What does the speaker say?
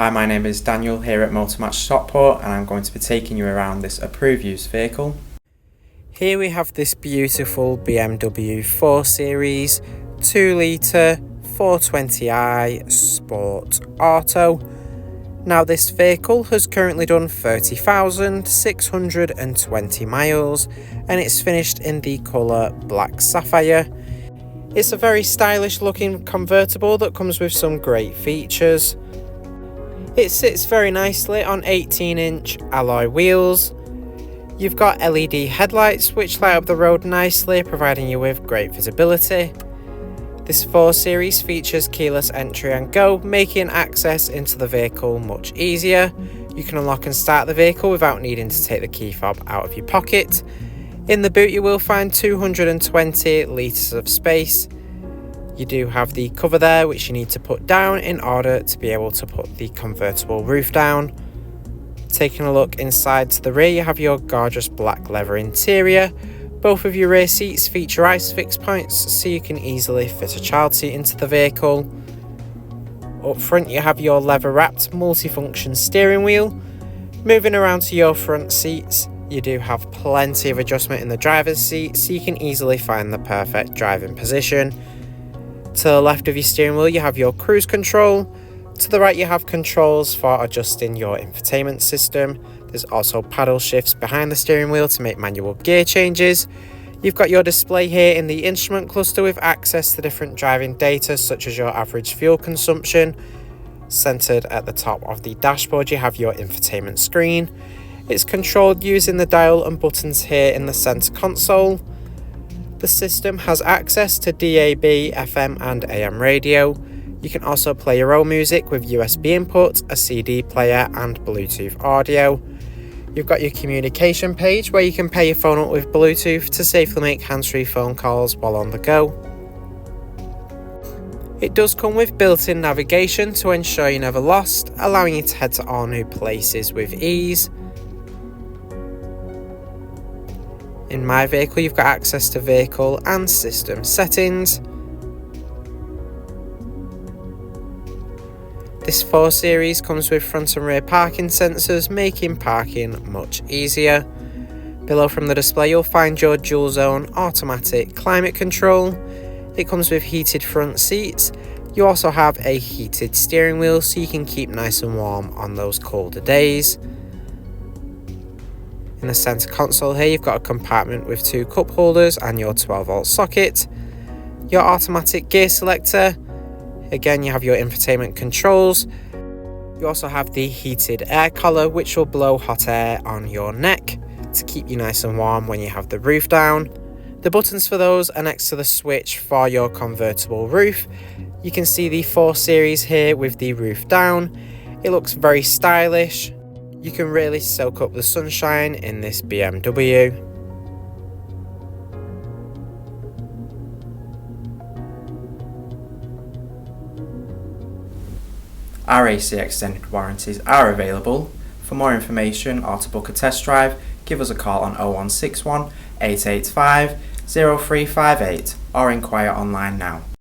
Hi, my name is Daniel here at Motor Match Stockport, and I'm going to be taking you around this approved used vehicle. Here we have this beautiful BMW 4 Series 2 litre 420i Sport Auto. Now this vehicle has currently done 30,620 miles and it's finished in the colour Black Sapphire. It's a very stylish looking convertible that comes with some great features. It sits very nicely on 18-inch alloy wheels. You've got LED headlights which light up the road nicely, providing you with great visibility. This 4 Series features keyless entry and go, making access into the vehicle much easier. You can unlock and start the vehicle without needing to take the key fob out of your pocket. In the boot you will find 220 litres of space. You do have the cover there which you need to put down in order to be able to put the convertible roof down. Taking a look inside to the rear, you have your gorgeous black leather interior. Both of your rear seats feature ISOFIX points so you can easily fit a child seat into the vehicle. Up front you have your leather wrapped multifunction steering wheel. Moving around to your front seats, you do have plenty of adjustment in the driver's seat so you can easily find the perfect driving position. To the left of your steering wheel you have your cruise control. To the right you have controls for adjusting your infotainment system. There's also paddle shifts behind the steering wheel to make manual gear changes. You've got your display here in the instrument cluster with access to different driving data such as your average fuel consumption. Centered at the top of the dashboard you have your infotainment screen. It's controlled using the dial and buttons here in the center console. The system has access to DAB, FM and AM radio. You can also play your own music with USB input, a CD player and Bluetooth audio. You've got your communication page where you can pair your phone up with Bluetooth to safely make hands-free phone calls while on the go. It does come with built-in navigation to ensure you're never lost, allowing you to head to all new places with ease. In my vehicle you've got access to vehicle and system settings. This 4 Series comes with front and rear parking sensors, making parking much easier. Below from the display you'll find your dual zone automatic climate control. It comes with heated front seats. You also have a heated steering wheel so you can keep nice and warm on those colder days. In the center console here you've got a compartment with 2 cup holders and your 12-volt socket. Your automatic gear selector. Again you have your infotainment controls. You also have the heated air collar which will blow hot air on your neck to keep you nice and warm when you have the roof down. The buttons for those are next to the switch for your convertible roof. You can see the 4 Series here with the roof down. It looks very stylish. You can really soak up the sunshine in this BMW. Our AC extended warranties are available. For more information or to book a test drive, give us a call on 0161 885 0358 or inquire online now.